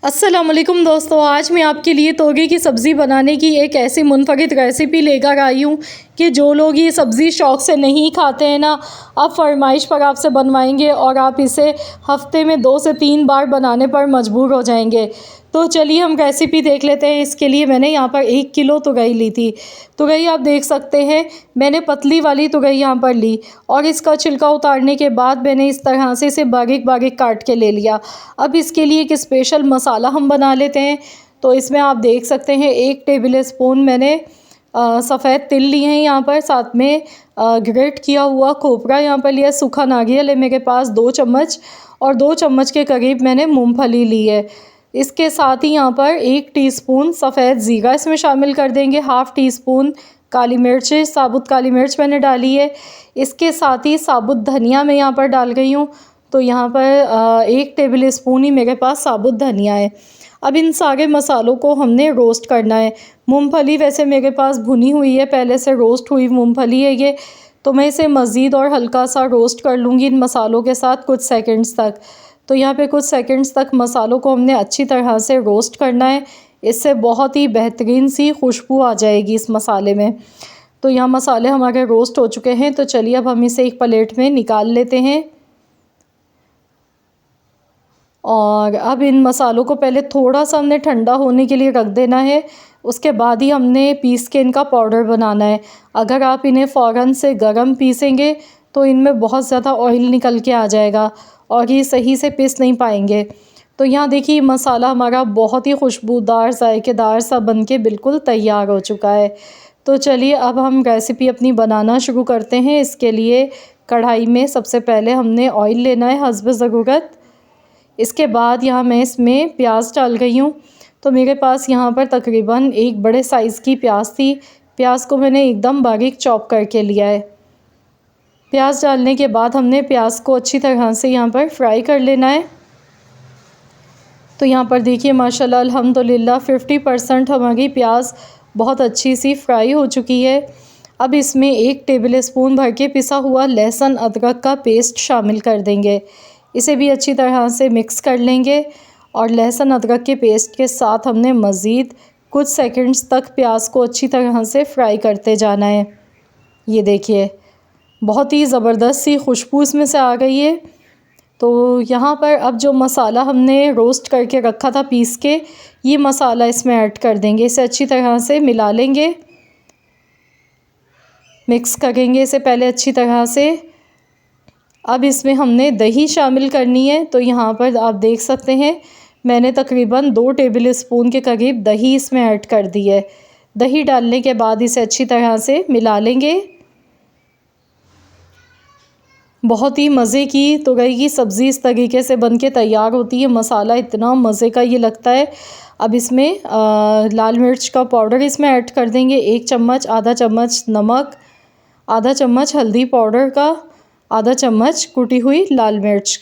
अस्सलाम वालेकुम दोस्तों, आज मैं आपके लिए तोगे की सब्ज़ी बनाने की एक ऐसी मुनफ़रिद रेसिपी लेकर आई हूँ कि जो लोग ये सब्ज़ी शौक़ से नहीं खाते हैं ना, आप फरमाइश पर आपसे बनवाएंगे और आप इसे हफ़्ते में 2 से 3 बार बनाने पर मजबूर हो जाएंगे। तो चलिए हम रेसिपी देख लेते हैं। इसके लिए मैंने यहाँ पर 1 किलो तुरई ली थी। तुरई आप देख सकते हैं, मैंने पतली वाली तुरई यहाँ पर ली और इसका छिलका उतारने के बाद मैंने इस तरह से इसे बारीक बारीक काट के ले लिया। अब इसके लिए एक स्पेशल मसाला हम बना लेते हैं। तो इसमें आप देख सकते हैं 1 टेबल स्पून मैंने सफ़ेद तिल लिए हैं यहाँ पर, साथ में ग्रेट किया हुआ खोपरा यहाँ पर लिया, सूखा नारियल है मेरे पास 2 चम्मच और 2 चम्मच के करीब मैंने मूंगफली ली है। इसके साथ ही यहाँ पर 1 टीस्पून सफ़ेद ज़ीरा इसमें शामिल कर देंगे, हाफ़ टी स्पून काली मिर्च, साबुत काली मिर्च मैंने डाली है। इसके साथ ही साबुत धनिया मैं यहाँ पर डाल रही हूँ। तो यहाँ पर 1 टेबल स्पून ही मेरे पास साबुत धनिया है। अब इन सारे मसालों को हमने रोस्ट करना है। मूंगफली वैसे मेरे पास भुनी हुई है, पहले से रोस्ट हुई मूंगफली है ये, तो मैं इसे मज़ीद और हल्का सा रोस्ट कर लूँगी इन मसालों के साथ कुछ सेकंड्स तक। तो यहाँ पे कुछ सेकंड्स तक मसालों को हमने अच्छी तरह से रोस्ट करना है, इससे बहुत ही बेहतरीन सी खुशबू आ जाएगी इस मसाले में। तो यहाँ मसाले हमारे रोस्ट हो चुके हैं, तो चलिए अब हम इसे एक प्लेट में निकाल लेते हैं। और अब इन मसालों को पहले थोड़ा सा हमने ठंडा होने के लिए रख देना है, उसके बाद ही हमने पीस के इनका पाउडर बनाना है। अगर आप इन्हें फ़ौरन से गरम पीसेंगे तो इनमें बहुत ज़्यादा ऑयल निकल के आ जाएगा और ये सही से पीस नहीं पाएंगे। तो यहाँ देखिए मसाला हमारा बहुत ही खुशबूदार जायकेदार सा बन के बिल्कुल तैयार हो चुका है। तो चलिए अब हम रेसिपी अपनी बनाना शुरू करते हैं। इसके लिए कढ़ाई में सबसे पहले हमने ऑयल लेना है हस्ब ज़रूरत। इसके बाद यहाँ मैं इसमें प्याज डाल रही हूँ। तो मेरे पास यहाँ पर तकरीबन 1 बड़े साइज़ की प्याज थी। प्याज को मैंने एकदम बारीक चॉप करके लिया है। प्याज डालने के बाद हमने प्याज को अच्छी तरह से यहाँ पर फ्राई कर लेना है। तो यहाँ पर देखिए माशाल्लाह अल्हम्दुलिल्लाह 50% हमारी प्याज बहुत अच्छी सी फ्राई हो चुकी है। अब इसमें 1 टेबल स्पून भर के पिसा हुआ लहसुन अदरक का पेस्ट शामिल कर देंगे। इसे भी अच्छी तरह से मिक्स कर लेंगे और लहसुन अदरक के पेस्ट के साथ हमने मज़ीद कुछ सेकंड्स तक प्याज को अच्छी तरह से फ्राई करते जाना है। ये देखिए बहुत ही ज़बरदस्त सी खुशबू इसमें से आ गई है। तो यहाँ पर अब जो मसाला हमने रोस्ट करके रखा था पीस के, ये मसाला इसमें ऐड कर देंगे। इसे अच्छी तरह से मिला लेंगे, मिक्स करेंगे इसे पहले अच्छी तरह से। अब इसमें हमने दही शामिल करनी है। तो यहाँ पर आप देख सकते हैं मैंने तकरीबन 2 टेबल स्पून के करीब दही इसमें ऐड कर दी है। दही डालने के बाद इसे अच्छी तरह से मिला लेंगे। बहुत ही मज़े की तुरई की सब्ज़ी इस तरीके से बन के तैयार होती है। मसाला इतना मज़े का ये लगता है। अब इसमें लाल मिर्च का पाउडर इसमें ऐड कर देंगे 1 चम्मच, आधा चम्मच नमक, आधा चम्मच हल्दी पाउडर का, आधा चम्मच कुटी हुई लाल मिर्च।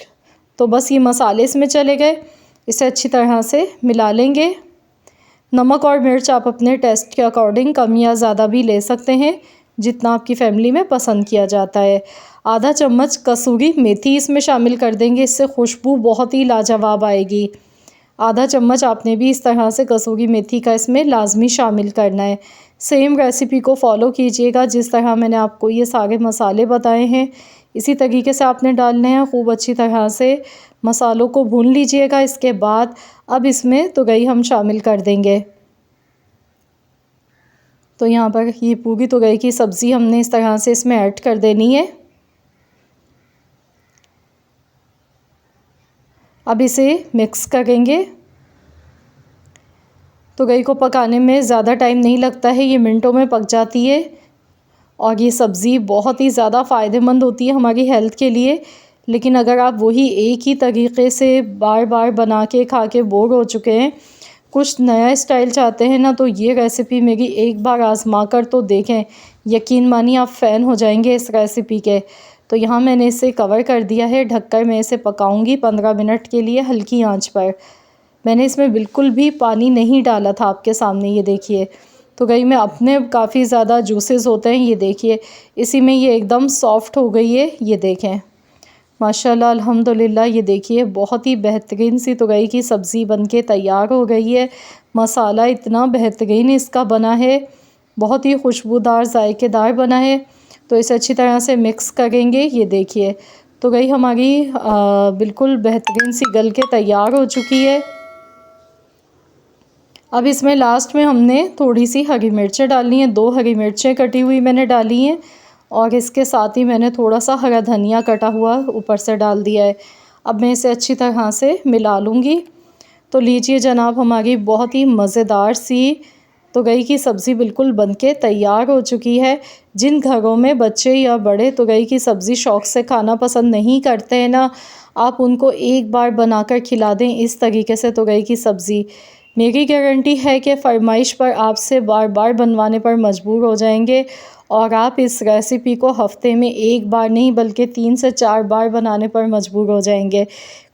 तो बस ये मसाले इसमें चले गए। इसे अच्छी तरह से मिला लेंगे। नमक और मिर्च आप अपने टेस्ट के अकॉर्डिंग कम या ज़्यादा भी ले सकते हैं, जितना आपकी फ़ैमिली में पसंद किया जाता है। आधा चम्मच कसूरी मेथी इसमें शामिल कर देंगे, इससे खुशबू बहुत ही लाजवाब आएगी। आधा चम्मच आपने भी इस तरह से कसूरी मेथी का इसमें लाजमी शामिल करना है। सेम रेसिपी को फॉलो कीजिएगा जिस तरह मैंने आपको ये सारे मसाले बताए हैं, इसी तरीके से आपने डालने हैं। खूब अच्छी तरह से मसालों को भून लीजिएगा। इसके बाद अब इसमें तुरई हम शामिल कर देंगे। तो यहाँ पर ये पूरी तुरई की सब्ज़ी हमने इस तरह से इसमें ऐड कर देनी है। अब इसे मिक्स करेंगे। तुरई को पकाने में ज़्यादा टाइम नहीं लगता है, ये मिनटों में पक जाती है और ये सब्ज़ी बहुत ही ज़्यादा फ़ायदेमंद होती है हमारी हेल्थ के लिए। लेकिन अगर आप वही एक ही तरीक़े से बार बार बना के खा के बोर हो चुके हैं, कुछ नया स्टाइल चाहते हैं ना, तो ये रेसिपी मेरी एक बार आज़मा कर तो देखें। यकीन मानिए आप फ़ैन हो जाएंगे इस रेसिपी के। तो यहाँ मैंने इसे कवर कर दिया है, ढककर मैं इसे पकाऊंगी 15 मिनट के लिए हल्की आंच पर। मैंने इसमें बिल्कुल भी पानी नहीं डाला था, आपके सामने ये देखिए। तो गई में अपने काफ़ी ज़्यादा जूसेस होते हैं, ये देखिए इसी में ये एकदम सॉफ्ट हो गई है, ये देखें। माशाल्लाह अल्हम्दुलिल्लाह। ये देखिए बहुत ही बेहतरीन सी तुरई की सब्ज़ी बनके तैयार हो गई है। मसाला इतना बेहतरीन इसका बना है, बहुत ही खुशबूदार जायकेदार बना है। तो इसे अच्छी तरह से मिक्स करेंगे। ये देखिए तुरई हमारी बिल्कुल बेहतरीन सी गल के तैयार हो चुकी है। अब इसमें लास्ट में हमने थोड़ी सी हरी मिर्चें डालनी है, 2 हरी मिर्चें कटी हुई मैंने डाली हैं और इसके साथ ही मैंने थोड़ा सा हरा धनिया कटा हुआ ऊपर से डाल दिया है। अब मैं इसे अच्छी तरह से मिला लूँगी। तो लीजिए जनाब, हमारी बहुत ही मज़ेदार सी तुरई की सब्ज़ी बिल्कुल बनके तैयार हो चुकी है। जिन घरों में बच्चे या बड़े तुरई की सब्ज़ी शौक़ से खाना पसंद नहीं करते हैं ना, आप उनको एक बार बनाकर खिला दें इस तरीके से तुरई की सब्ज़ी। मेरी गारंटी है कि फ़रमाइश पर आपसे बार बार बनवाने पर मजबूर हो जाएंगे और आप इस रेसिपी को हफ़्ते में 1 बार नहीं बल्कि 3 से 4 बार बनाने पर मजबूर हो जाएंगे।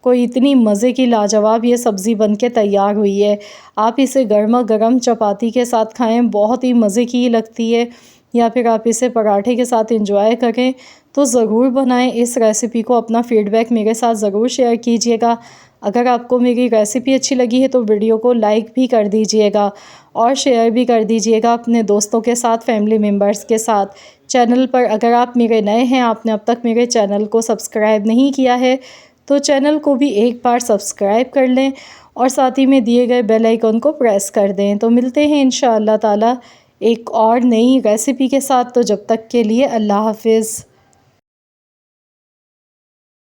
कोई इतनी मज़े की लाजवाब ये सब्ज़ी बनके तैयार हुई है। आप इसे गर्मा गर्म चपाती के साथ खाएं, बहुत ही मज़े की लगती है, या फिर आप इसे पराठे के साथ एंजॉय करें। तो ज़रूर बनाएं इस रेसिपी को। अपना फ़ीडबैक मेरे साथ ज़रूर शेयर कीजिएगा। अगर आपको मेरी रेसिपी अच्छी लगी है तो वीडियो को लाइक भी कर दीजिएगा और शेयर भी कर दीजिएगा अपने दोस्तों के साथ, फैमिली मेम्बर्स के साथ। चैनल पर अगर आप मेरे नए हैं, आपने अब तक मेरे चैनल को सब्सक्राइब नहीं किया है, तो चैनल को भी एक बार सब्सक्राइब कर लें और साथ ही में दिए गए बेल आइकन को प्रेस कर दें। तो मिलते हैं इंशाअल्लाह ताला एक और नई रेसिपी के साथ। तो जब तक के लिए अल्लाह हाफ़िज़।